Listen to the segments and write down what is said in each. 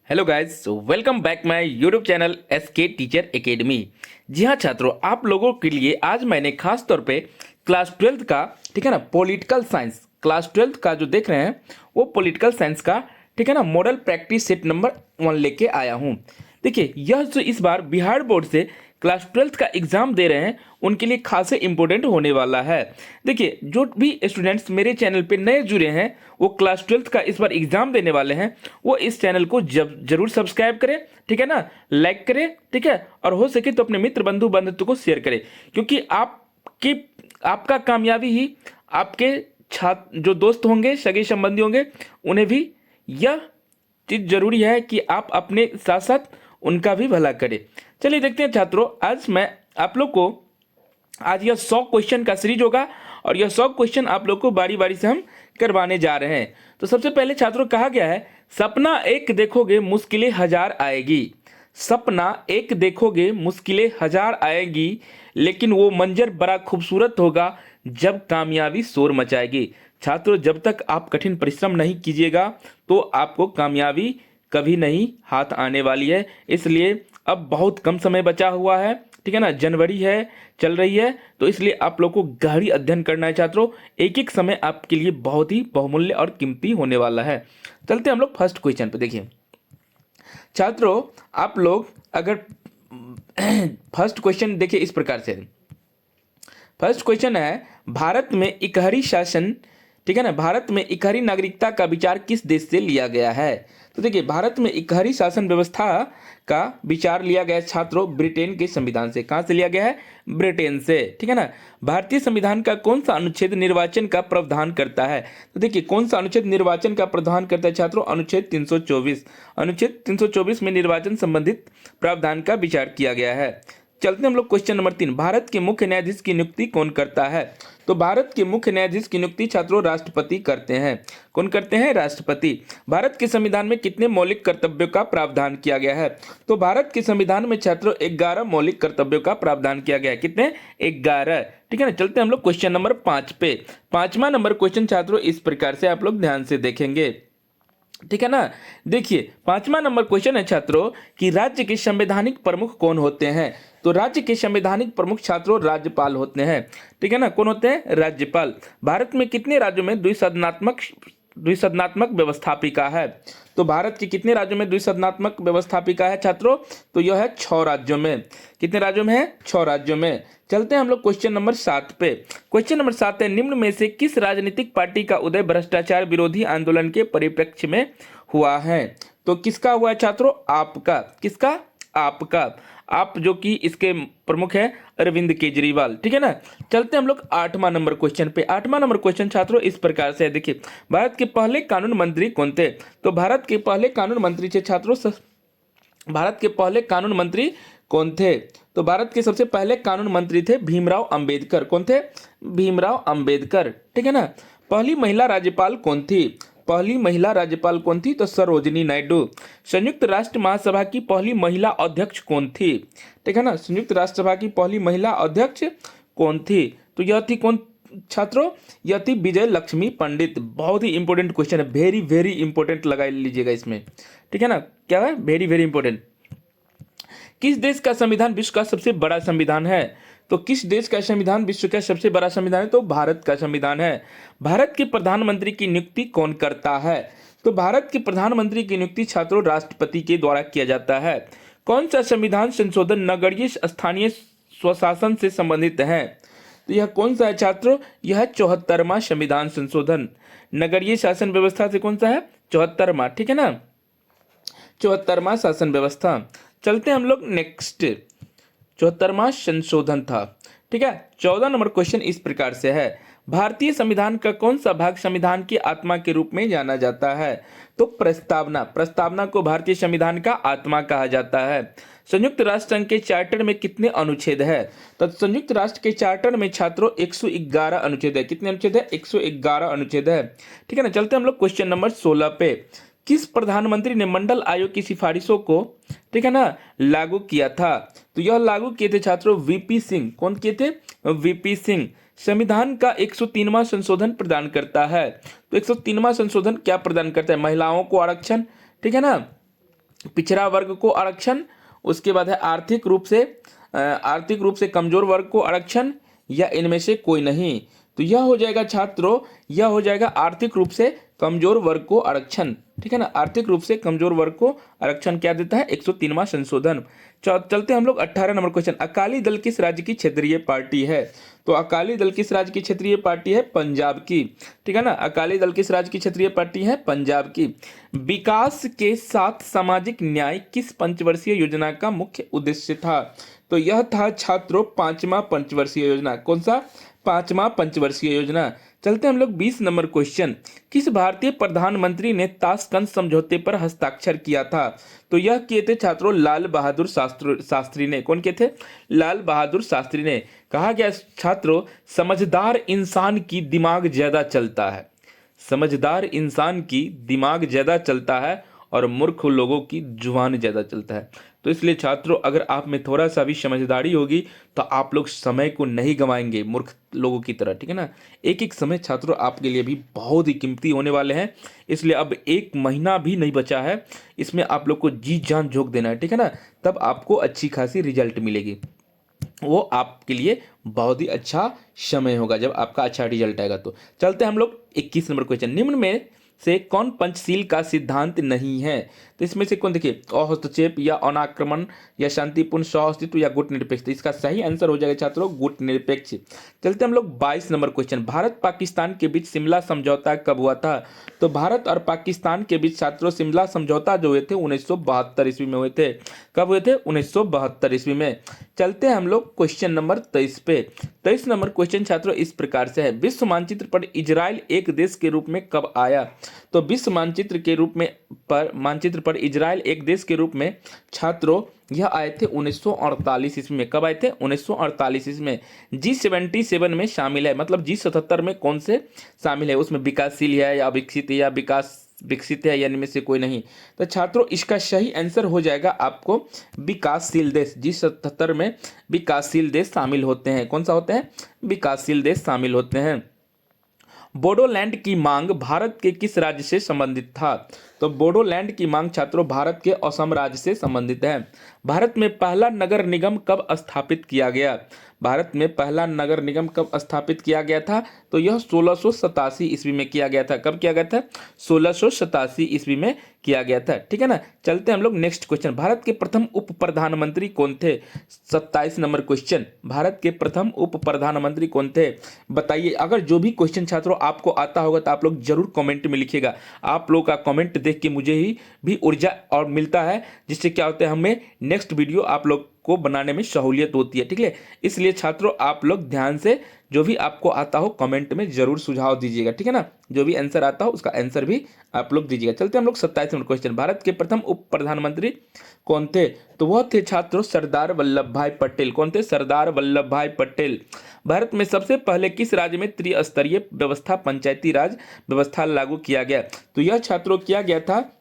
Hello guys, welcome back my YouTube channel SK teacher academy. जी हाँ छात्रों, आप लोगों के लिए आज मैंने खास तौर पे क्लास 12th का, ठीक है ना, पॉलिटिकल साइंस क्लास 12th का जो देख रहे हैं वो पॉलिटिकल साइंस का, ठीक है ना, मॉडल प्रैक्टिस सेट नंबर 1 लेके आया हूँ। देखिए, यह जो इस बार बिहार बोर्ड से क्लास 12th का एग्जाम दे रहे हैं उनके लिए खासे इंपॉर्टेंट होने वाला है। देखिए, जो भी स्टूडेंट्स मेरे चैनल पे नए जुड़े हैं वो क्लास 12th का इस बार एग्जाम देने वाले हैं, वो इस चैनल को जरूर सब्सक्राइब करें, ठीक है ना, लाइक करें, ठीक है, और हो सके तो अपने मित्र बंधु बांधव को शेयर करें, क्योंकि आपका कामयाबी ही आपके छात्र जो दोस्त होंगे, सगे संबंधी होंगे, उन्हें भी यह चीज जरूरी है कि आप अपने साथ साथ उनका भी भला करें। चलिए देखते हैं छात्रों, आज मैं आप लोग को आज यह 100 क्वेश्चन का सीरीज होगा और यह 100 क्वेश्चन आप लोग को बारी बारी से हम करवाने जा रहे हैं। तो सबसे पहले छात्रों कहा गया है, सपना एक देखोगे मुश्किलें हजार आएगी। सपना एक देखोगे मुश्किलें हजार आएगी, लेकिन वो मंजर बड़ा खूबसूरत होगा जब कामयाबी शोर मचाएगी। छात्रों, जब तक आप कठिन परिश्रम नहीं कीजिएगा तो आपको कामयाबी कभी नहीं हाथ आने वाली है। इसलिए अब बहुत कम समय बचा हुआ है, ठीक है ना, जनवरी है चल रही है, तो इसलिए आप लोग को गहरी अध्ययन करना है छात्रों। एक एक समय आपके लिए बहुत ही बहुमूल्य और कीमती होने वाला है। चलते हैं हम लोग फर्स्ट क्वेश्चन पे। देखिए छात्रों, आप लोग अगर फर्स्ट क्वेश्चन देखिए इस प्रकार से, फर्स्ट क्वेश्चन है, भारत में इकहरी शासन, ठीक है ना, भारत में इकहरी नागरिकता का विचार किस देश से लिया गया है? तो देखिए, भारत में इकहरी शासन व्यवस्था का विचार लिया गया छात्रों ब्रिटेन के संविधान से। कहां से लिया गया है? ब्रिटेन से, ठीक है ना। भारतीय संविधान का कौन सा अनुच्छेद निर्वाचन का प्रावधान करता है? तो देखिए, कौन सा अनुच्छेद निर्वाचन का प्रावधान करता है छात्रों? अनुच्छेद 324। अनुच्छेद 324 में निर्वाचन संबंधित प्रावधान का विचार किया गया है। चलते हैं हम लोग क्वेश्चन नंबर 3, भारत के मुख्य न्यायाधीश की नियुक्ति कौन करता है? तो भारत के मुख्य न्यायाधीश की नियुक्ति छात्रों राष्ट्रपति करते हैं। कौन करते हैं? राष्ट्रपति। भारत के संविधान में कितने मौलिक कर्तव्यों का प्रावधान किया गया है? तो भारत के संविधान में छात्रों 11 मौलिक कर्तव्यों का प्रावधान किया गया है। कितने? 11, ठीक है ना। चलते हैं हम लोग क्वेश्चन नंबर 5 पे। 5वां नंबर क्वेश्चन छात्रों इस प्रकार से आप लोग ध्यान से देखेंगे, ठीक है ना। देखिए, 5वां नंबर क्वेश्चन है छात्रों कि राज्य के संवैधानिक प्रमुख कौन होते हैं? तो राज्य के संवैधानिक प्रमुख छात्रों राज्यपाल होते हैं, ठीक है ना। कौन होते हैं? राज्यपाल। भारत में कितने राज्यों में द्विसदनात्मक व्यवस्थापिका है? तो भारत के कितने राज्यों में द्विसदनात्मक व्यवस्थापिका है छात्रों? तो यह है 6 राज्यों में। कितने राज्यों में है? 6 राज्यों में। चलते हैं हम लोग क्वेश्चन नंबर 7 पे। क्वेश्चन नंबर 7 है, निम्न में से किस राजनीतिक पार्टी का उदय भ्रष्टाचार विरोधी आंदोलन के परिप्रेक्ष्य में हुआ है? तो किसका हुआ है छात्रों? आपका। किसका? आपका। आप जो कि इसके प्रमुख है अरविंद केजरीवाल, ठीक है ना। चलते हम लोग 8वां नंबर क्वेश्चन पे। 8वां नंबर क्वेश्चन छात्रों इस प्रकार से है, देखिए, भारत के पहले कानून मंत्री कौन थे? तो भारत के पहले कानून मंत्री थे छात्रों, भारत के पहले कानून मंत्री कौन थे? तो भारत के सबसे पहले कानून मंत्री थे भीमराव अंबेडकर। कौन थे? भीमराव अंबेडकर, ठीक है ना। पहली महिला राज्यपाल कौन थी? पहली महिला राज्यपाल कौन थी? तो सरोजिनी नायडू। संयुक्त राष्ट्र महासभा की पहली महिला अध्यक्ष कौन थी? ठीक है ना, संयुक्त राष्ट्र सभा की पहली महिला अध्यक्ष कौन थी? तो यह थी कौन छात्रों? यह थी विजय लक्ष्मी पंडित। बहुत ही इंपॉर्टेंट क्वेश्चन है, वेरी वेरी इंपॉर्टेंट लगा लीजिएगा इसमें, ठीक है ना। क्या है? Very very important. किस देश का संविधान विश्व का सबसे बड़ा संविधान है? तो किस देश का संविधान विश्व का सबसे बड़ा संविधान है? तो भारत का संविधान है। भारत के प्रधानमंत्री की नियुक्ति कौन करता है? तो भारत के प्रधानमंत्री की नियुक्ति छात्रों राष्ट्रपति के द्वारा किया जाता है। कौन सा संविधान संशोधन नगरीय स्थानीय स्वशासन से संबंधित है? तो यह कौन सा है छात्रों? यह 74वां संविधान संशोधन। नगरीय शासन व्यवस्था से कौन सा है? 74वां, ठीक है ना, 74वां शासन व्यवस्था। चलते हैं हम लोग नेक्स्ट, 74वां संशोधन था, ठीक है। 14 नंबर क्वेश्चन इस प्रकार से है, भारतीय संविधान का कौन सा भाग संविधान की आत्मा के रूप में जाना जाता है? तो प्रस्तावना। प्रस्तावना को भारतीय संविधान का आत्मा कहा जाता है। संयुक्त राष्ट्र संघ के चार्टर में कितने अनुच्छेद है? तो संयुक्त राष्ट्र के चार्टर में छात्रों 111 अनुच्छेद है। कितने अनुच्छेद है? 111 अनुच्छेद है, ठीक है ना। चलते हैं हम लोग क्वेश्चन नंबर 16 पे। किस प्रधानमंत्री ने मंडल आयोग की सिफारिशों को, ठीक है ना, लागू किया था? तो यह लागू किए थे छात्रों वीपी सिंह। कौन किए थे? वीपी सिंह। संविधान का 103वां संशोधन प्रदान करता है। तो 103वां संशोधन क्या प्रदान करता है? महिलाओं को आरक्षण, ठीक है ना, पिछड़ा वर्ग को आरक्षण, उसके बाद है आर्थिक रूप से कमजोर वर्ग को आरक्षण, या इनमें से कोई नहीं। तो यह हो जाएगा छात्रों, यह हो जाएगा आर्थिक रूप से कमजोर वर्ग को आरक्षण, ठीक है ना। आर्थिक रूप से कमजोर वर्ग को आरक्षण क्या देता है? 103वां संशोधन। चलते हम लोग 18 नंबर क्वेश्चन। अकाली दल किस राज्य की क्षेत्रीय पार्टी है? तो अकाली दल किस राज्य की क्षेत्रीय पार्टी है? पंजाब की, ठीक है ना। अकाली दल किस राज्य की क्षेत्रीय पार्टी है? पंजाब की। विकास के साथ सामाजिक न्याय किस पंचवर्षीय योजना का मुख्य उद्देश्य था? तो यह था छात्रों 5वां पंचवर्षीय योजना। कौन सा? 5वां पंचवर्षीय योजना। चलते हम लोग 20 नंबर क्वेश्चन। किस भारतीय प्रधानमंत्री ने ताशकंद समझौते पर हस्ताक्षर किया था? तो यह किए थे छात्रों लाल बहादुर शास्त्री ने। कौन किए थे? लाल बहादुर शास्त्री ने। कहा गया छात्रों, समझदार इंसान की दिमाग ज्यादा चलता है, समझदार इंसान की दिमाग ज्यादा चलता है और मूर्ख लोगों की जुबान ज्यादा चलता है। तो इसलिए छात्रों, अगर आप में थोड़ा सा भी समझदारी होगी तो आप लोग समय को नहीं गंवाएंगे मूर्ख लोगों की तरह, ठीक है ना। एक एक समय छात्रों आपके लिए भी बहुत ही कीमती होने वाले हैं, इसलिए अब 1 महीना भी नहीं बचा है, इसमें आप लोग को जी जान झोंक देना है, ठीक है ना। तब आपको अच्छी खासी रिजल्ट मिलेगी, वो आपके लिए बहुत ही अच्छा समय होगा जब आपका अच्छा रिजल्ट आएगा। तो चलते हम लोग 21 नंबर क्वेश्चन। निम्न में से कौन पंचशील का सिद्धांत नहीं है? तो इसमें से कौन, देखिए, अहस्तक्षेप या अनाक्रमण या शांतिपूर्ण सहअस्तित्व या गुट निरपेक्ष। तो इसका सही आंसर हो जाएगा छात्रों गुट निरपेक्ष। चलते हम लोग 22 नंबर क्वेश्चन। भारत पाकिस्तान के बीच शिमला समझौता कब हुआ था? तो भारत और पाकिस्तान के बीच छात्रों शिमला समझौता जो हुए थे 1972 ईस्वी में हुए थे। कब हुए थे? 1972 ईस्वी में। चलते हैं हम लोग क्वेश्चन नंबर 23 पे। 23 नंबर क्वेश्चन छात्रों इस प्रकार से है, विश्व मानचित्र पर इजराइल एक देश के रूप में कब आया? तो विश्व मानचित्र पर इजराइल एक देश के रूप में छात्रों यह आए थे 1948 ईस्वी में। कब आए थे? 1948 ईस्वी में। G77 में शामिल है, मतलब G77 में कौन से शामिल है? उसमें विकासशील है या विकसित है या विकसित है, यानी में से कोई नहीं। तो छात्रों इसका सही आंसर हो जाएगा आपको विकासशील देश। G77 में विकासशील देश शामिल होते हैं। कौन सा होते हैं? विकासशील देश शामिल होते हैं। बोडोलैंड की मांग भारत के किस राज्य से संबंधित था? तो बोडोलैंड की मांग छात्रों भारत के असम राज्य से संबंधित है। भारत में पहला नगर निगम कब स्थापित किया गया? भारत में पहला नगर निगम कब स्थापित किया गया था? तो यह 1687 ईस्वी में किया गया था। कब किया गया था? 1687 ईस्वी में किया गया था, ठीक है ना। चलते हम लोग नेक्स्ट क्वेश्चन। भारत के प्रथम उप प्रधानमंत्री कौन थे? 27 नंबर क्वेश्चन। भारत के प्रथम उप प्रधानमंत्री कौन थे? बताइए। अगर जो भी क्वेश्चन छात्रों आपको आता होगा तो आप लोग जरूर कमेंट में लिखिएगा। आप लोग का कमेंट देख के मुझे ही भी ऊर्जा और मिलता है, जिससे क्या होता है, हमें नेक्स्ट वीडियो आप लोग को बनाने में सहूलियत होती है, ठीक है। इसलिए छात्रों आप लोग ध्यान से जो भी आपको आता हो कमेंट में जरूर सुझाव दीजिएगा, ठीक है ना। जो भी आंसर आता हो उसका आंसर भी आप लोग दीजिएगा। चलते हम लोग 27 नंबर क्वेश्चन। भारत के प्रथम उप प्रधानमंत्री कौन थे? तो वह थे छात्रों सरदार वल्लभ भाई पटेल। कौन थे? सरदार वल्लभ भाई पटेल। भारत में सबसे पहले किस राज्य में त्रिस्तरीय व्यवस्था, पंचायती राज व्यवस्था लागू किया गया? तो यह छात्रों किया गया था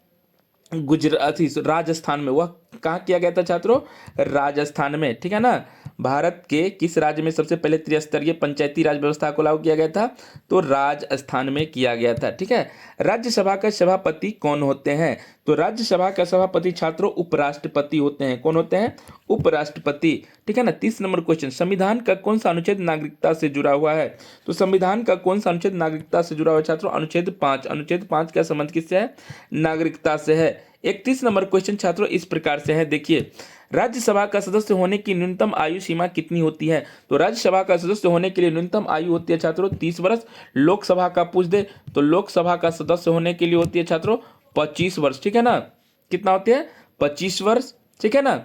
राजस्थान में। वह कहाँ किया गया था छात्रों? राजस्थान में, ठीक है ना। भारत के किस राज्य में सबसे पहले त्रिस्तरीय पंचायती राज व्यवस्था को लागू किया गया था? तो राजस्थान में किया गया था, ठीक है। राज्यसभा का सभापति कौन होते हैं? तो राज्यसभा का सभापति छात्रों उपराष्ट्रपति होते हैं। कौन होते हैं? उपराष्ट्रपति, ठीक है ना। 30 नंबर क्वेश्चन। संविधान का कौन सा अनुच्छेद नागरिकता से जुड़ा हुआ है? तो संविधान का कौन सा अनुच्छेद नागरिकता से जुड़ा हुआ है छात्रों? अनुच्छेद 5। अनुच्छेद 5 का संबंध किससे है? नागरिकता से है। 31 नंबर क्वेश्चन छात्रों इस प्रकार से है, देखिए, राज्यसभा का सदस्य होने की न्यूनतम आयु सीमा कितनी होती है? तो राज्यसभा का सदस्य होने के लिए न्यूनतम आयु होती है छात्रों 30 वर्ष। लोकसभा का पूछ दे तो लोकसभा का सदस्य होने के लिए होती है छात्रों 25 वर्ष, ठीक है ना। कितना होती है? 25 वर्ष, ठीक है ना।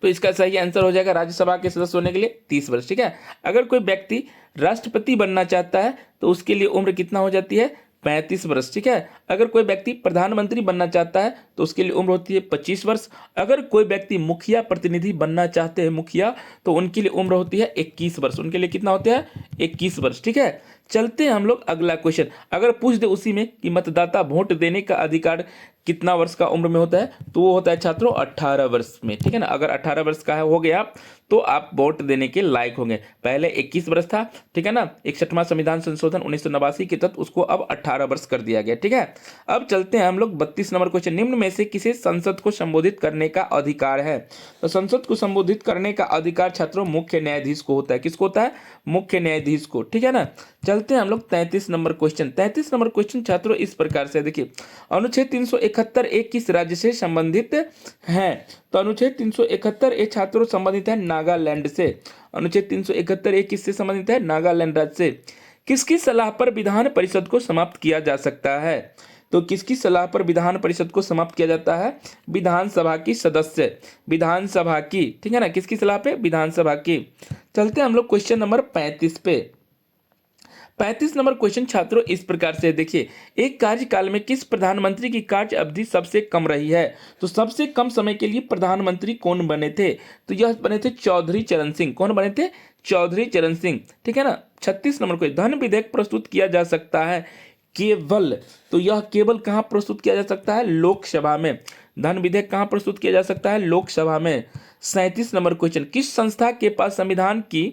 तो इसका सही आंसर हो जाएगा राज्यसभा के सदस्य होने के लिए 30 वर्ष, ठीक है। अगर कोई व्यक्ति राष्ट्रपति बनना चाहता है तो उसके लिए उम्र कितना हो जाती है? 35 वर्ष, ठीक है। अगर कोई व्यक्ति प्रधानमंत्री बनना चाहता है तो उसके लिए उम्र होती है 25 वर्ष। अगर कोई व्यक्ति मुखिया प्रतिनिधि बनना चाहते हैं, मुखिया, तो उनके लिए उम्र होती है 21 वर्ष। उनके लिए कितना होता है? 21 वर्ष, ठीक है। चलते हैं हम लोग अगला क्वेश्चन। अगर पूछ दे उसी में कि मतदाता वोट देने का अधिकार कितना वर्ष का उम्र में होता है, तो वो होता है छात्रों 18 वर्ष में, ठीक है ना। अगर 18 वर्ष का हो गया तो आप वोट देने के लायक होंगे। पहले 21 वर्ष था, ठीक है ना। 61वां संविधान संशोधन 1989 के तहत उसको अब 18 वर्ष कर दिया गया, ठीक है। अब चलते हैं हम लोग 32 नंबर क्वेश्चन। निम्न में से किसे संसद को संबोधित करने का अधिकार है? तो संसद को संबोधित करने का अधिकार छात्रों मुख्य न्यायाधीश को होता है। किसको होता है? मुख्य न्यायाधीश को, ठीक है ना। चलते हैं हम लोग 33 नंबर क्वेश्चन। 33 नंबर क्वेश्चन छात्रों इस प्रकार से देखिए, अनुच्छेद 371 ए किस राज्य से संबंधित है? तो अनुच्छेद 371 ए छात्रों संबंधित है नागालैंड से। अनुच्छेद 371 ए किससे संबंधित है? नागालैंड राज्य से। किसकी सलाह पर विधान परिषद को समाप्त किया जा सकता है? तो किसकी सलाह पर विधान परिषद को समाप्त किया जाता है? विधानसभा की सदस्य, विधानसभा की, ठीक है ना। किसकी सलाह पे? विधानसभा की। चलते हैं हम लोग क्वेश्चन नंबर 35 पे। 35 नंबर क्वेश्चन छात्रों इस प्रकार से देखिए, एक कार्यकाल में किस प्रधानमंत्री की कार्य अवधि सबसे कम रही है? तो सबसे कम समय के लिए प्रधानमंत्री कौन बने थे? तो यह बने थे चौधरी चरण सिंह। कौन बने थे? चौधरी चरण सिंह, ठीक है ना। 36 नंबर क्वेश्चन, धन विधेयक प्रस्तुत किया जा सकता है केवल, तो यह केवल कहां प्रस्तुत किया जा सकता है? लोकसभा में। धन विधेयक कहां प्रस्तुत किया जा सकता है? लोकसभा में। 37 नंबर क्वेश्चन, किस संस्था के पास संविधान की,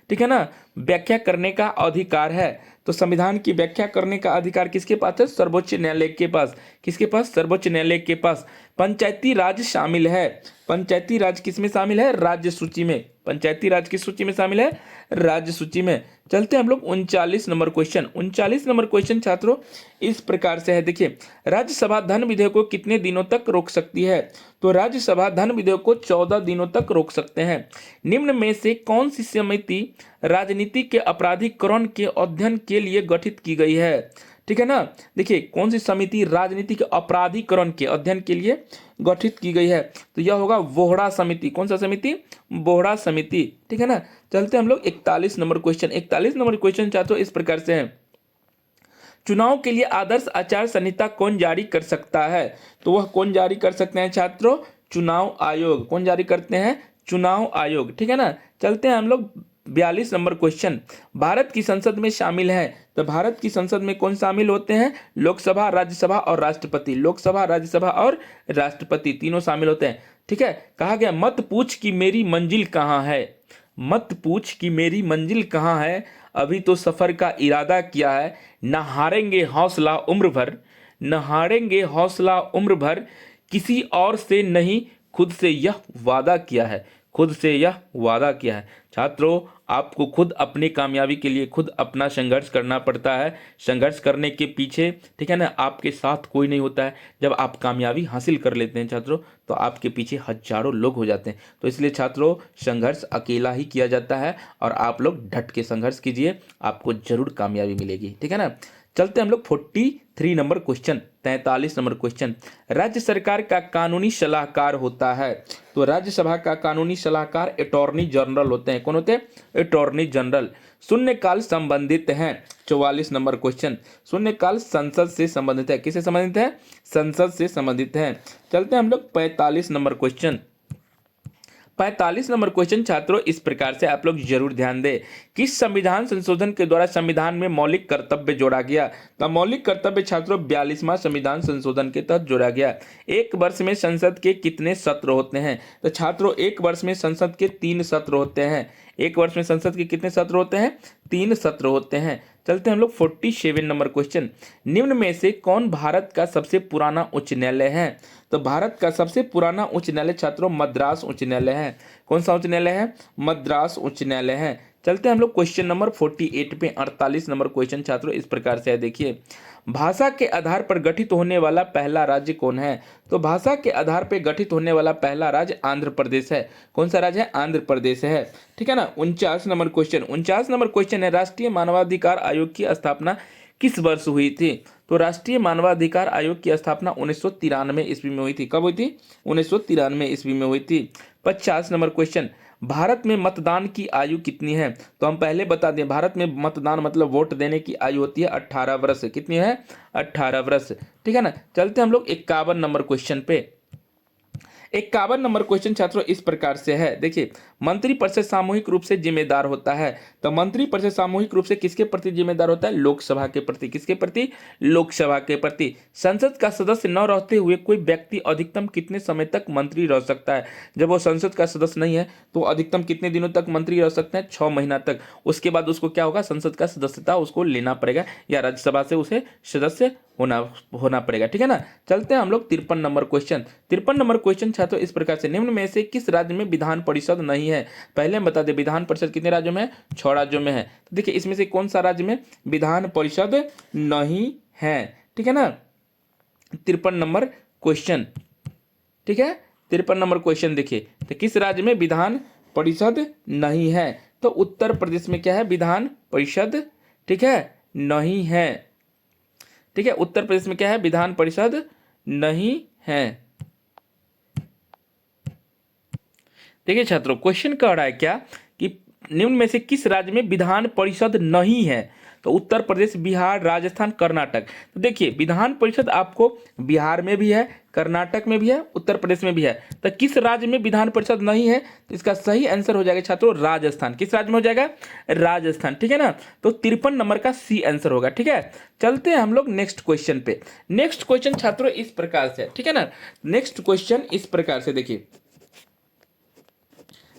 ठीक है ना, व्याख्या करने का अधिकार है? तो संविधान की व्याख्या करने का अधिकार किसके पास है? सर्वोच्च न्यायालय के पास। किसके पास? सर्वोच्च न्यायालय के पास। पंचायती राज शामिल है। पंचायती राज किसमें शामिल है? राज्य सूची में। पंचायती राज किस सूची में शामिल है? राज्य सूची में। चलते हैं हम लोग 39 नंबर क्वेश्चन। 39 नंबर क्वेश्चन छात्रों इस प्रकार से है, देखिए, राज्यसभा धन विधेयक को कितने दिनों तक रोक सकती है? तो राज्यसभा धन विधेयक को 14 दिनों तक रोक सकते हैं। निम्न में से कौन सी समिति राजनीति के अपराधीकरण के अध्ययन के लिए गठित की गई है? ठीक है ना। देखिए, कौन सी समिति राजनीति के अपराधीकरण के अध्ययन के लिए गठित की गई है? तो यह होगा वोहरा समिति। कौन सा समिति? वोहरा समिति, ठीक है ना। चलते हम लोग 41 नंबर क्वेश्चन। 41 नंबर क्वेश्चन छात्रों इस प्रकार से है, चुनाव के लिए आदर्श आचार संहिता कौन जारी कर सकता है? तो वह कौन जारी कर सकते हैं छात्रों? चुनाव आयोग। कौन जारी करते हैं? चुनाव आयोग, ठीक है ना। चलते हैं हम लोग 42 नंबर क्वेश्चन, भारत की संसद में शामिल है। तो भारत की संसद में कौन शामिल होते हैं? लोकसभा, राज्यसभा और राष्ट्रपति। लोकसभा, राज्यसभा और राष्ट्रपति तीनों शामिल होते हैं, ठीक है। कहा गया मत पूछ कि मेरी मंजिल कहाँ है। मत पूछ कि मेरी मंजिल कहाँ है, अभी तो सफर का इरादा किया है, न हारेंगे हौसला उम्र भर, न हारेंगे हौसला उम्र भर, किसी और से नहीं खुद से यह वादा किया है। खुद से यह वादा किया है। छात्रों, आपको खुद अपनी कामयाबी के लिए खुद अपना संघर्ष करना पड़ता है। संघर्ष करने के पीछे, ठीक है ना, आपके साथ कोई नहीं होता है। जब आप कामयाबी हासिल कर लेते हैं छात्रों, तो आपके पीछे हजारों लोग हो जाते हैं। तो इसलिए छात्रों, संघर्ष अकेला ही किया जाता है और आप लोग डट के संघर्ष कीजिए, आपको जरूर कामयाबी मिलेगी, ठीक है ना। चलते हम लोग 43 नंबर क्वेश्चन, 43 नंबर क्वेश्चन, राज्य सरकार का कानूनी सलाहकार होता है। तो राज्यसभा का कानूनी सलाहकार अटॉर्नी जनरल होते हैं। कौन होते हैं? Attorney general. शून्यकाल संबंधित है। 44 नंबर क्वेश्चन, शून्यकाल संसद से संबंधित है। किससे संबंधित है? संसद से संबंधित है। चलते हैं हम लोग 45 नंबर क्वेश्चन। 45 नंबर क्वेश्चन छात्रों इस प्रकार से आप लोग जरूर ध्यान दें, किस संविधान संशोधन के द्वारा संविधान में मौलिक कर्तव्य जोड़ा गया? तो मौलिक कर्तव्य छात्रों 42वां संविधान संशोधन के तहत जोड़ा गया। एक वर्ष में संसद के कितने सत्र होते हैं? तो छात्रों, एक वर्ष में संसद के 3 सत्र होते हैं। एक वर्ष में संसद के कितने सत्र होते हैं? 3 सत्र होते हैं। चलते हैं हम लोग 47 नंबर क्वेश्चन, निम्न में से कौन भारत का सबसे पुराना उच्च न्यायालय है? तो भारत का सबसे पुराना उच्च न्यायालय छात्रों मद्रास उच्च न्यायालय है। कौन सा उच्च न्यायालय है? मद्रास उच्च न्यायालय है। चलते हैं हम लोग क्वेश्चन नंबर 48 पे। 48 नंबर क्वेश्चन छात्रों इस प्रकार से है, देखिए, भाषा के आधार पर गठित होने वाला पहला राज्य कौन है? तो भाषा के आधार पर गठित होने वाला पहला राज्य आंध्र प्रदेश है। कौन सा राज्य है? आंध्र प्रदेश है, ठीक है ना। 49 नंबर क्वेश्चन, 49 नंबर क्वेश्चन है, राष्ट्रीय मानवाधिकार आयोग की स्थापना किस वर्ष हुई थी? तो राष्ट्रीय मानवाधिकार आयोग की स्थापना 1993 ईस्वी में हुई थी। कब हुई थी? 1993 ईस्वी में हुई थी। 50 नंबर क्वेश्चन, भारत में मतदान की आयु कितनी है? तो हम पहले बता दें, भारत में मतदान मतलब वोट देने की आयु होती है 18 वर्ष। कितनी है? 18 वर्ष, ठीक है ना। चलते हम लोग 51 नंबर क्वेश्चन पे। 51 नंबर क्वेश्चन छात्रों इस प्रकार से है, देखिए मंत्रिपरिषद सामूहिक रूप से जिम्मेदार होता है। तो मंत्रिपरिषद सामूहिक रूप से किसके प्रति जिम्मेदार होता है? लोकसभा के प्रति। किसके प्रति? लोकसभा के प्रति। संसद का सदस्य न रहते हुए कोई व्यक्ति अधिकतम कितने समय तक मंत्री रह सकता है? जब वो संसद का सदस्य नहीं है तो अधिकतम कितने दिनों तक मंत्री रह सकते हैं? 6 महीना तक। उसके बाद उसको क्या होगा? संसद का सदस्यता उसको लेना पड़ेगा या राज्यसभा से उसे सदस्य होना पड़ेगा, ठीक है ना। चलते हैं हम लोग 53 नंबर क्वेश्चन। 53 नंबर क्वेश्चन छात्रों इस प्रकार से, निम्न में से किस राज्य में विधान परिषद नहीं है? पहले हम बता दें विधान परिषद कितने राज्यों में है? 6 राज्यों में है। तो देखिए इसमें से कौन सा राज्य में विधान परिषद नहीं है? ठीक है ना। 53 नंबर क्वेश्चन, ठीक है। 53 नंबर क्वेश्चन देखिए, तो किस राज्य में विधान परिषद नहीं है? तो उत्तर प्रदेश में क्या है? विधान परिषद, ठीक है, नहीं है। ठीक है, उत्तर प्रदेश में क्या है? विधान परिषद नहीं है। देखिए छात्रों क्वेश्चन कह रहा है क्या कि निम्न में से किस राज्य में विधान परिषद नहीं है? तो उत्तर प्रदेश, बिहार, राजस्थान, कर्नाटक। तो देखिए विधान परिषद आपको बिहार में भी है, कर्नाटक में भी है, उत्तर प्रदेश में भी है। तो किस राज्य में विधान परिषद नहीं है? तो इसका सही आंसर हो जाएगा छात्रों राजस्थान। किस राज्य में हो जाएगा? राजस्थान, ठीक है ना। तो 53 नंबर का सी आंसर होगा, ठीक है। चलते हैं हम लोग नेक्स्ट क्वेश्चन पे। नेक्स्ट क्वेश्चन छात्रों इस प्रकार से, ठीक है ना। नेक्स्ट क्वेश्चन इस प्रकार से देखिए,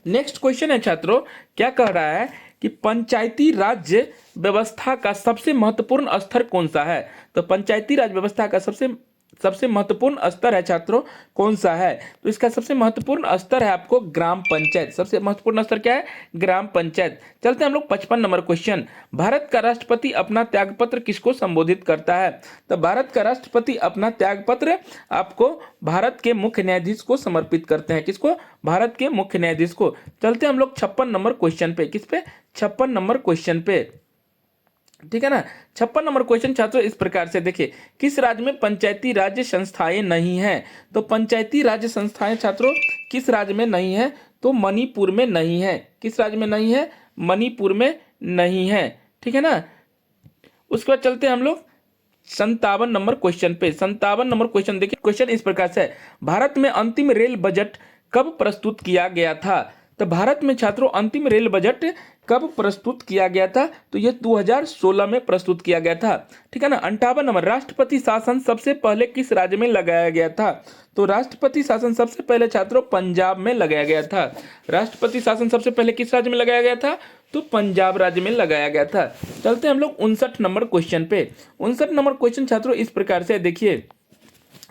नेक्स्ट क्वेश्चन है छात्रों, क्या कह रहा है कि पंचायती राज व्यवस्था का सबसे महत्वपूर्ण स्तर कौन सा है? तो पंचायती राज व्यवस्था का सबसे महत्वपूर्ण स्तर है छात्रों कौन सा है? तो इसका सबसे महत्वपूर्ण स्तर है आपको ग्राम पंचायत। सबसे महत्वपूर्ण स्तर क्या है? ग्राम पंचायत। चलते हैं हम लोग 55 नंबर क्वेश्चन। भारत का राष्ट्रपति अपना त्यागपत्र किसको संबोधित करता है? तो भारत का राष्ट्रपति अपना त्यागपत्र आपको भारत के मुख्य न्यायाधीश को समर्पित करते हैं। किसको? भारत के मुख्य न्यायाधीश को। चलते हैं हम लोग 56 नंबर क्वेश्चन पे। किस पे? 56 नंबर क्वेश्चन पे, ठीक है ना। 56 नंबर क्वेश्चन छात्रों इस प्रकार से देखिए, किस राज्य में पंचायती राज्य संस्थाएं नहीं है? तो पंचायती राज्य संस्थाएं छात्रों किस राज्य में नहीं है? तो मणिपुर में नहीं है। किस राज्य में नहीं है? मणिपुर में नहीं है, ठीक है ना। उसके बाद चलते हैं हम लोग 57 नंबर क्वेश्चन पे। 57 नंबर क्वेश्चन देखिए, क्वेश्चन इस प्रकार से है, भारत में अंतिम रेल बजट कब प्रस्तुत किया गया था? तो भारत में छात्रों अंतिम रेल बजट कब प्रस्तुत किया गया था? तो यह 2016 में प्रस्तुत किया गया था, ठीक है ना। 58 नंबर, राष्ट्रपति शासन सबसे पहले किस राज्य में लगाया गया था? तो राष्ट्रपति शासन सबसे पहले छात्रों पंजाब में लगाया गया था। राष्ट्रपति शासन सबसे पहले किस राज्य में लगाया गया था? तो पंजाब राज्य में लगाया गया था। चलते हैं हम लोग 59 नंबर क्वेश्चन पे। 59 नंबर क्वेश्चन छात्रों इस प्रकार से देखिए,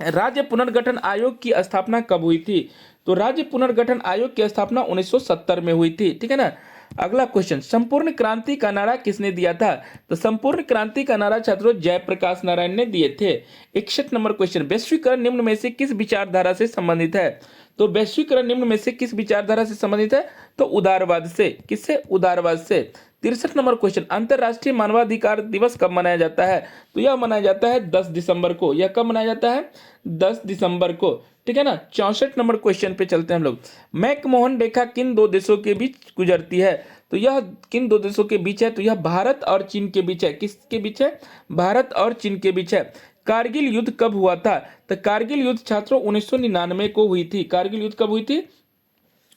राज्य पुनर्गठन आयोग की स्थापना कब हुई थी? तो राज्य पुनर्गठन आयोग की स्थापना 1970 में हुई थी, ठीक है ना। अगला क्वेश्चन, संपूर्ण क्रांति का नारा किसने दिया था? तो संपूर्ण क्रांति का नारा छात्रों जयप्रकाश नारायण ने दिए थे। 61 नंबर क्वेश्चन, वैश्वीकरण निम्न में से किस विचारधारा से संबंधित है? तो वैश्वीकरण निम्न में से किस विचारधारा से संबंधित है? तो उदारवाद से। किससे? उदारवाद से। 63 नंबर क्वेश्चन, अंतरराष्ट्रीय मानवाधिकार दिवस कब मनाया जाता है? तो यह मनाया जाता है 10 दिसंबर को। यह कब मनाया जाता है? 10 दिसंबर को, ठीक है ना। 64 नंबर क्वेश्चन पे चलते हैं हम लोग। मैकमोहन रेखा किन दो देशों के बीच गुजरती है? तो यह किन दो देशों के बीच है? तो यह भारत और चीन के बीच है। किसके बीच है? भारत और चीन के बीच है। कारगिल युद्ध कब हुआ था? तो कारगिल युद्ध छात्रों 1999 को हुई थी। कारगिल युद्ध कब हुई थी?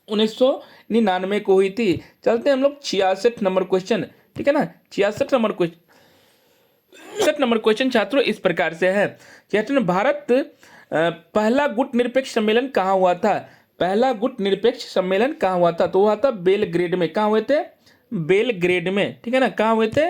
1999 को हुई थी। चलते हैं हम लोग 66 नंबर क्वेश्चन, ठीक है ना। 66 नंबर क्वेश्चन, 66 नंबर क्वेश्चन छात्रों इस प्रकार से है, कहते हैं भारत पहला गुट निरपेक्ष सम्मेलन कहाँ हुआ था? पहला गुट निरपेक्ष सम्मेलन कहाँ हुआ था? तो हुआ था बेलग्रेड में। कहाँ हुए थे? बेलग्रेड में, ठीक है ना। कहाँ हुए थे?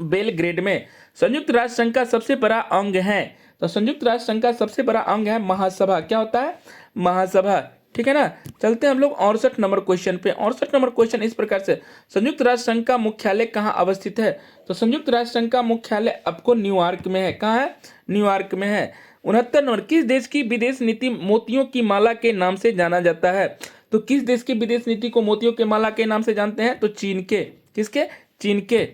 बेलग्रेड में। संयुक्त राष्ट्र संघ का सबसे बड़ा अंग है? तो संयुक्त राष्ट्र संघ का सबसे बड़ा अंग है महासभा। क्या होता है? महासभा, ठीक है ना। चलते हैं हम लोग 68 नंबर क्वेश्चन पे। 68 नंबर क्वेश्चन इस प्रकार से, संयुक्त राष्ट्र संघ का मुख्यालय कहाँ अवस्थित है? तो संयुक्त राष्ट्र संघ का मुख्यालय आपको न्यूयॉर्क में है। कहाँ है? न्यूयॉर्क में है। 69 नंबर, किस देश की विदेश नीति मोतियों की माला के नाम से जाना जाता है? तो किस देश की विदेश नीति को मोतियों के माला के नाम से जानते हैं? तो चीन के। किसके? चीन के।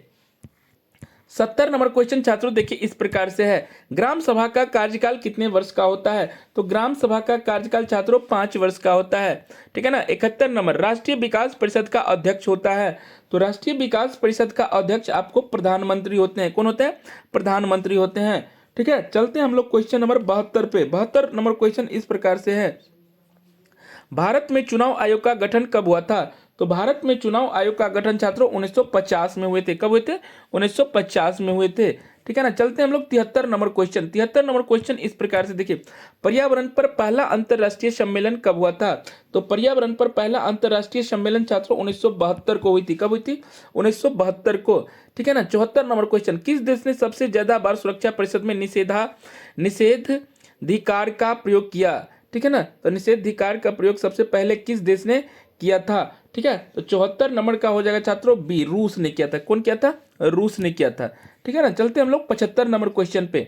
70 नंबर क्वेश्चन छात्रों देखिए इस प्रकार से है, ग्राम सभा का कार्यकाल कितने वर्ष का होता है? तो ग्राम सभा का कार्यकाल छात्रों 5 वर्ष का होता है, ठीक है ना। 71 नंबर, राष्ट्रीय विकास परिषद का अध्यक्ष होता है? तो राष्ट्रीय विकास परिषद का अध्यक्ष आपको प्रधानमंत्री होते हैं। कौन होते हैं? प्रधानमंत्री होते हैं, ठीक है। चलते हैं हम लोग क्वेश्चन नंबर 72 पे। 72 नंबर क्वेश्चन इस प्रकार से है, भारत में चुनाव आयोग का गठन कब हुआ था? तो भारत में चुनाव आयोग का गठन छात्रों 1950 में हुए थे। कब हुए थे? 1950 में हुए थे। ठीक है ना। चलते हैं हम लोग 73 नंबर क्वेश्चन। 73 नंबर क्वेश्चन इस प्रकार से देखिए, पर्यावरण पर पहला अंतरराष्ट्रीय सम्मेलन कब हुआ था? तो पर्यावरण पर पहला अंतरराष्ट्रीय सम्मेलन छात्रों 1972 को हुई थी। कब हुई थी? 1972 को। ठीक है ना। 74 नंबर क्वेश्चन, किस देश ने सबसे ज्यादा बार सुरक्षा परिषद में निषेधाधिकार का प्रयोग किया? ठीक है ना। तो निषेधाधिकार का प्रयोग सबसे पहले किस देश ने किया था? ठीक है। तो 74 नंबर का हो जाएगा छात्रों बी, रूस ने किया था। कौन किया था? रूस ने किया था। ठीक है ना। चलते हम लोग 75 नंबर क्वेश्चन पे।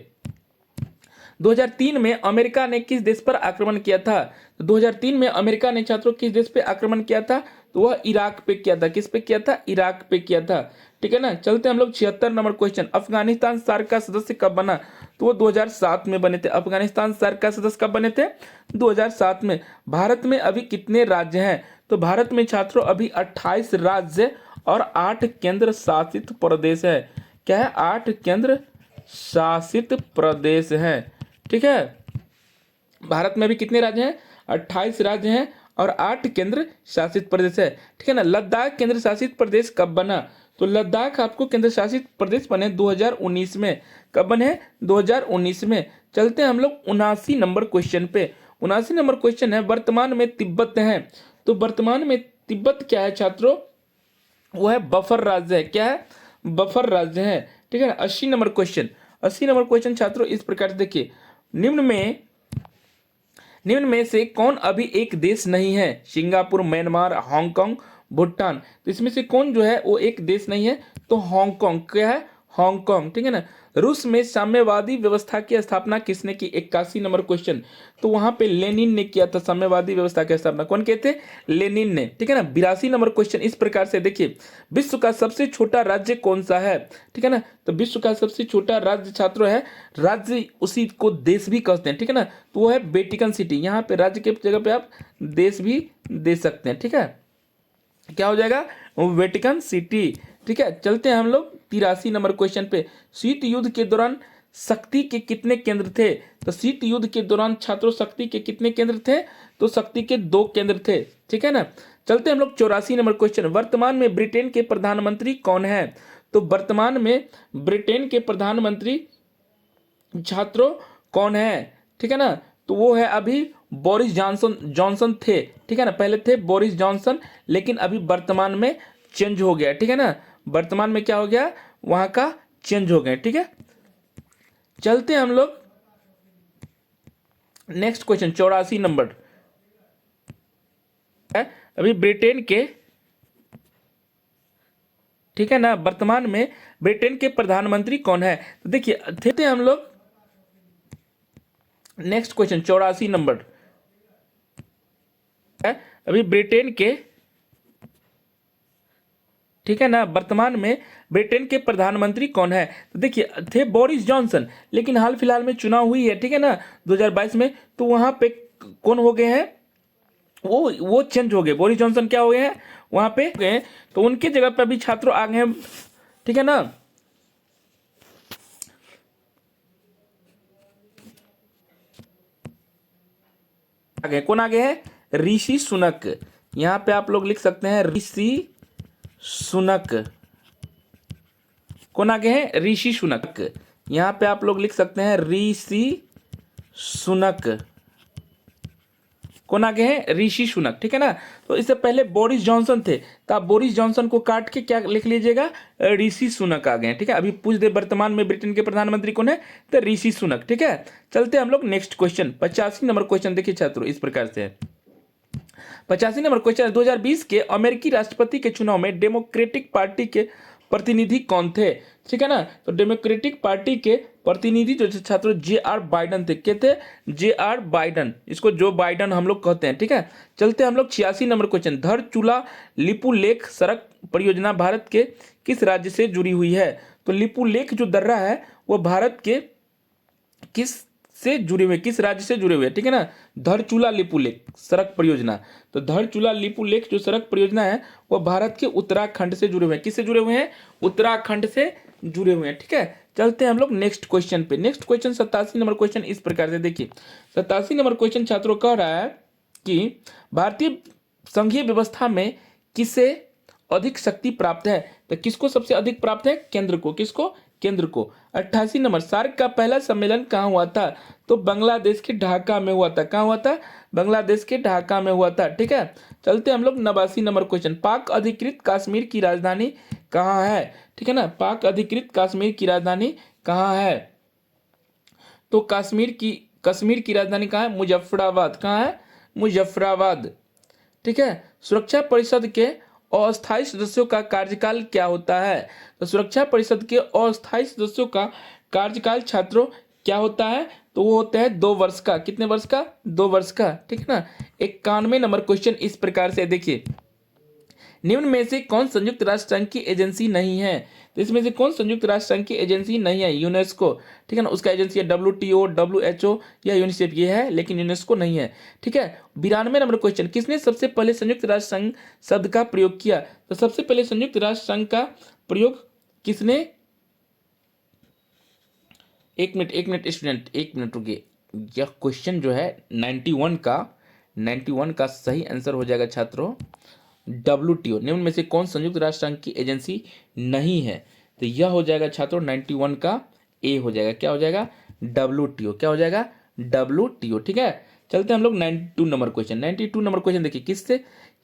2003 में अमेरिका ने किस देश पर आक्रमण किया था? तो 2003 में अमेरिका ने छात्रों किस देश पे आक्रमण किया था? तो वह इराक पे किया था। किस पे किया था? इराक पे किया था। ठीक है ना। चलते हम लोग 76 नंबर क्वेश्चन, अफगानिस्तान सार्क का सदस्य कब बना? तो वो 2007 में बने थे। अफगानिस्तान सार्क का सदस्य कब बने थे? 2007 में। भारत में अभी कितने राज्य हैं? तो भारत में छात्रों अभी 28 राज्य और 8 केंद्र शासित प्रदेश है। क्या है? 8 केंद्र शासित प्रदेश है। ठीक है। भारत में भी कितने राज्य हैं? 28 राज्य हैं और 8 केंद्र शासित प्रदेश है। ठीक है ना। लद्दाख केंद्र शासित प्रदेश कब बना? तो लद्दाख आपको केंद्र शासित प्रदेश बने 2019 में। कब बने? 2019 में। चलते हैं हम लोग 79 नंबर क्वेश्चन पे। 79 नंबर क्वेश्चन है, वर्तमान में तिब्बत है। तो वर्तमान में तिब्बत क्या है छात्रों? वो है बफर राज्य है। क्या है? बफर राज्य है। ठीक है ना। 80 नंबर क्वेश्चन। 80 नंबर क्वेश्चन छात्रों इस प्रकार से देखिए, निम्न में से कौन अभी एक देश नहीं है? Singapore, Myanmar, Hong Kong, Bhutan. तो इसमें से कौन जो है वो एक देश नहीं है? तो हांगकांग। क्या है? हांगकांग। ठीक है ना। रूस में साम्यवादी व्यवस्था की स्थापना किसने की? 81 नंबर क्वेश्चन। तो वहां पे लेनिन ने किया था साम्यवादी व्यवस्था की स्थापना। कौन कहते? लेनिन ने। ठीक है ना। 82 नंबर क्वेश्चन इस प्रकार से देखिए, विश्व का सबसे छोटा राज्य कौन सा है? ठीक है ना। तो विश्व का सबसे छोटा राज्य छात्रों है, राज्य उसी को देश भी कहते हैं। ठीक है ना। तो वो है वेटिकन सिटी। यहाँ पे राज्य के जगह पे आप देश भी दे सकते हैं। ठीक है। क्या हो जाएगा? Vatican city. ठीक है। चलते हैं हम लोग 83 नंबर क्वेश्चन पे। शीत युद्ध के दौरान शक्ति के कितने केंद्र थे? तो शीत युद्ध के दौरान छात्रों शक्ति के कितने केंद्र थे? तो शक्ति के 2 केंद्र थे। ठीक है ना। चलते हैं हम लोग 84 नंबर क्वेश्चन, वर्तमान में ब्रिटेन के प्रधानमंत्री कौन है? तो वर्तमान में ब्रिटेन के प्रधानमंत्री छात्रों कौन है? ठीक है ना। तो वो है अभी बोरिस जॉनसन थे। ठीक है ना। पहले थे बोरिस जॉनसन, लेकिन अभी वर्तमान में चेंज हो गया। ठीक है ना। वर्तमान में क्या हो गया? वहां का चेंज हो गया। ठीक है। चलते हैं हम लोग नेक्स्ट क्वेश्चन 84 नंबर है, अभी ब्रिटेन के, ठीक है ना, वर्तमान में ब्रिटेन के प्रधानमंत्री कौन है? तो देखिए थे हम लोग नेक्स्ट क्वेश्चन 84 नंबर है, अभी ब्रिटेन के, ठीक है ना, वर्तमान में ब्रिटेन के प्रधानमंत्री कौन है? तो देखिए थे बोरिस जॉनसन, लेकिन हाल फिलहाल में चुनाव हुई है। ठीक है ना, 2022 में। तो वहां पे कौन हो गए हैं? वो चेंज हो गए। बोरिस जॉनसन क्या हो गए हैं? वहां पे गए। तो उनके जगह पे अभी छात्रों आ गए हैं। ठीक है ना। आगे कौन आगे है? ऋषि सुनक। यहां पे आप लोग लिख सकते हैं ऋषि सुनक। कौन आगे है? ऋषि सुनक। यहां पे आप लोग लिख सकते हैं ऋषि सुनक। कौन आगे है? ऋषि सुनक। ठीक है ना। तो इससे पहले बोरिस जॉनसन थे, तो आप बोरिस जॉनसन को काट के क्या लिख लीजिएगा? ऋषि सुनक आ गए। ठीक है। अभी पूछ दे वर्तमान में ब्रिटेन के प्रधानमंत्री कौन है? तो ऋषि सुनक। ठीक है। चलते हम लोग नेक्स्ट क्वेश्चन 85 नंबर क्वेश्चन देखिए छात्रों इस प्रकार से है। 85 नंबर क्वेश्चन, 2020 के अमेरिकी राष्ट्रपति के चुनाव में डेमोक्रेटिक पार्टी के प्रतिनिधि कौन थे? ठीक है ना। तो डेमोक्रेटिक पार्टी के प्रतिनिधि जो छात्रों जे.आर. बाइडन थे। क्या थे? जे.आर. बाइडन। इसको जो बाइडन हम लोग कहते हैं। ठीक है। चलते हम लोग 86 नंबर क्वेश्चन, धरचूला लिपू लेख सड़क परियोजना भारत के किस राज्य से जुड़ी हुई है? तो लिपू लेख जो दर्रा है वो भारत के किस से जुड़े हुए, किस राज्य से जुड़े हुए? ठीक है ना। धरचूला लिपू लेख सड़क परियोजना। तो धरचूला लिपू लेख जो सड़क परियोजना है वो भारत के उत्तराखंड से जुड़े हुए हैं। किससे जुड़े हुए हैं? उत्तराखंड से जुड़े हुए हैं। ठीक है। चलते हैं हम लोग नेक्स्ट क्वेश्चन पे। नेक्स्ट क्वेश्चन 87 नंबर क्वेश्चन इस प्रकार से देखिए। 87 नंबर क्वेश्चन छात्रों कह रहा है कि भारतीय संघीय व्यवस्था में किसे अधिक शक्ति प्राप्त है? तो किसको सबसे अधिक प्राप्त है? केंद्र को। किसको? केंद्र को। 88 नंबर, सार्क का पहला सम्मेलन कहाँ हुआ था? तो बांग्लादेश के ढाका में हुआ था। कहाँ हुआ था? बांग्लादेश के ढाका में हुआ था। ठीक है, चलते हम लोग 89 नंबर क्वेश्चन। पाक अधिकृत कश्मीर की राजधानी कहाँ है? ठीक है ना, पाक अधिकृत कश्मीर की राजधानी कहाँ है? तो कश्मीर की राजधानी कहाँ है? मुजफ्फराबाद। कहाँ है? मुजफ्फराबाद। ठीक है, सुरक्षा परिषद के अस्थायी सदस्यों का कार्यकाल क्या होता है? तो सुरक्षा परिषद के अस्थायी सदस्यों का कार्यकाल छात्रों क्या होता है? तो वो होता है 2 वर्ष का। कितने वर्ष का? 2 वर्ष का। ठीक है ना। 91 नंबर क्वेश्चन इस प्रकार से देखिए, निम्न में से कौन संयुक्त राष्ट्र संघ की एजेंसी नहीं है? तो इसमें से कौन संयुक्त राष्ट्र संघ की एजेंसी नहीं है? यूनेस्को। ठीक है ना, उसका एजेंसी है WTO, WHO या यूनिसेफ, ये है, लेकिन यूनेस्को नहीं है। ठीक है, 92 नंबर क्वेश्चन, किसने सबसे पहले संयुक्त राष्ट्र संघ शब्द का प्रयोग किया? तो सबसे पहले संयुक्त राष्ट्र संघ का प्रयोग किसने? एक मिनट स्टूडेंट, एक मिनट रुकिए। यह क्वेश्चन जो है 91 का सही आंसर हो जाएगा छात्रों WTO। निम्न में से कौन संयुक्त राष्ट्र संघ की एजेंसी नहीं है? तो यह हो जाएगा छात्रों 91 का ए हो जाएगा। क्या हो जाएगा? WTO। क्या हो जाएगा? WTO। ठीक है, चलते हम लोग 92 नंबर क्वेश्चन। 92 नंबर क्वेश्चन देखिए,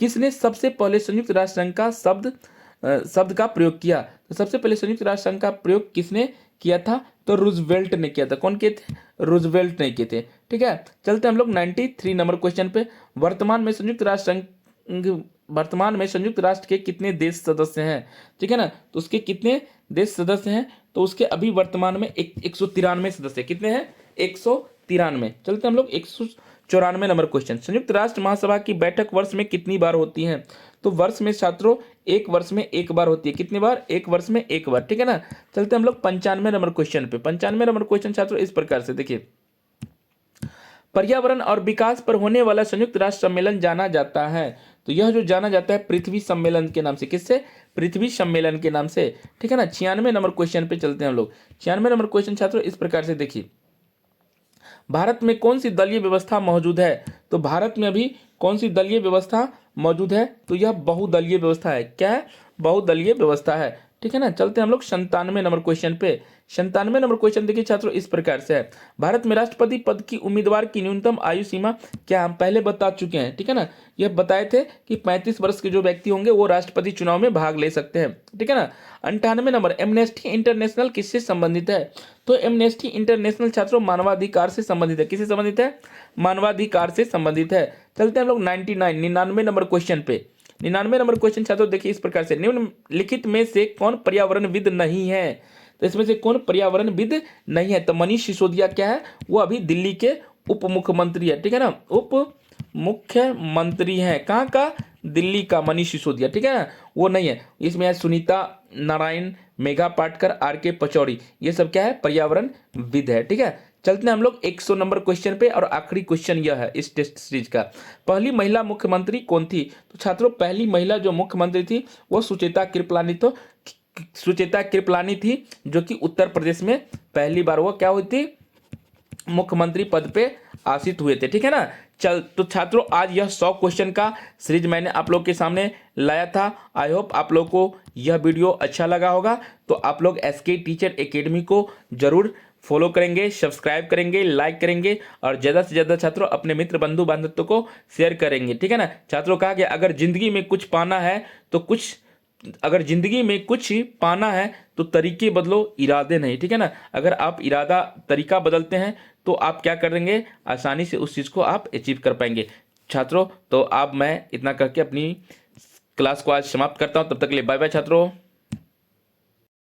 किसने सबसे पहले संयुक्त राष्ट्र संघ का शब्द का प्रयोग किया? तो सबसे पहले संयुक्त राष्ट्र संघ का प्रयोग किसने किया था? तो रूजवेल्ट ने किया था। कौन किए थे? रूजवेल्ट ने किए थे। ठीक है, चलते हम लोग 93 नंबर क्वेश्चन पे। वर्तमान में संयुक्त राष्ट्र के कितने देश सदस्य हैं? ठीक है ना, तो उसके कितने देश सदस्य हैं? तो उसके अभी वर्तमान में 193 सदस्य। कितने हैं? 193। चलते हम लोग 194 नंबर क्वेश्चन। संयुक्त राष्ट्र महासभा की बैठक वर्ष में कितनी बार होती है? तो वर्ष में छात्रों 1 वर्ष में 1 बार होती है। कितनी बार? 1 वर्ष में 1 बार। ठीक है ना, चलते हम लोग 95 नंबर क्वेश्चन पे। 95 नंबर क्वेश्चन छात्रों इस प्रकार से देखिए, पर्यावरण और विकास पर होने वाला संयुक्त राष्ट्र सम्मेलन जाना जाता है। तो यह जो जाना जाता है पृथ्वी सम्मेलन के नाम से। किससे? पृथ्वी सम्मेलन के नाम से। ठीक है ना। 96 नंबर क्वेश्चन पे चलते हैं हम लोग। 96 नंबर क्वेश्चन छात्रों इस प्रकार से देखिए, भारत में कौन सी दलीय व्यवस्था मौजूद है? तो भारत में अभी कौन सी दलीय व्यवस्था मौजूद है? तो यह बहुदलीय व्यवस्था है। क्या है? बहुदलीय व्यवस्था है। ठीक है ना, चलते हम लोग 97 नंबर क्वेश्चन पे। 97 नंबर क्वेश्चन देखिए छात्रों इस प्रकार से है, भारत में राष्ट्रपति पद की उम्मीदवार की न्यूनतम आयु सीमा क्या? हम पहले बता चुके हैं। ठीक है ना, यह बताए थे कि 35 वर्ष के जो व्यक्ति होंगे वो राष्ट्रपति चुनाव में भाग ले सकते हैं। ठीक है ना। 98 नंबर, एमनेस्टी इंटरनेशनल किससे संबंधित है? तो एमनेस्टी इंटरनेशनल छात्रों मानवाधिकार से संबंधित है। किससे संबंधित है? मानवाधिकार से संबंधित है। चलते हैं हम लोग 99 नंबर क्वेश्चन पे। 99 नंबर क्वेश्चन छात्रों देखिए इस प्रकार से, निम्नलिखित में से कौन पर्यावरणविद नहीं है? तो इसमें से कौन पर्यावरणविद नहीं है? तो मनीष सिसोदिया क्या है? वो अभी दिल्ली के उप मुख्यमंत्री है। ठीक है ना, उप मुख्यमंत्री है। कहाँ का? दिल्ली का मनीष सिसोदिया। ठीक है ना, वो नहीं है। इसमें है सुनीता नारायण, मेघा पाटकर, RK पचौरी, ये सब क्या है? पर्यावरणविद है। ठीक है, चलते हैं हम लोग 100 नंबर क्वेश्चन पे और आखिरी क्वेश्चन यह है इस टेस्ट सीरीज का, पहली महिला मुख्यमंत्री कौन थी? तो छात्रों पहली महिला जो मुख्यमंत्री थी वो सुचेता कृपलानी थी, जो कि उत्तर प्रदेश में पहली बार वो क्या हुई थी? मुख्यमंत्री पद पे आसीन हुए थे। ठीक है ना। तो छात्रों आज यह 100 क्वेश्चन का सीरीज मैंने आप लोग के सामने लाया था। आई होप आप लोग को यह वीडियो अच्छा लगा होगा। तो आप लोग SK टीचर एकेडमी को जरूर फॉलो करेंगे, सब्सक्राइब करेंगे, लाइक करेंगे और ज़्यादा से ज़्यादा छात्रों अपने मित्र बंधु बांधवों को शेयर करेंगे। ठीक है ना। छात्रों कहा कि अगर जिंदगी में कुछ पाना है तो तरीके बदलो, इरादे नहीं। ठीक है ना, अगर आप तरीका बदलते हैं तो आप क्या करेंगे? आसानी से उस चीज़ को आप अचीव कर पाएंगे। छात्रों तो अब मैं इतना करके अपनी क्लास को आज समाप्त करता हूं। तब तक के लिए बाय बाय छात्रों।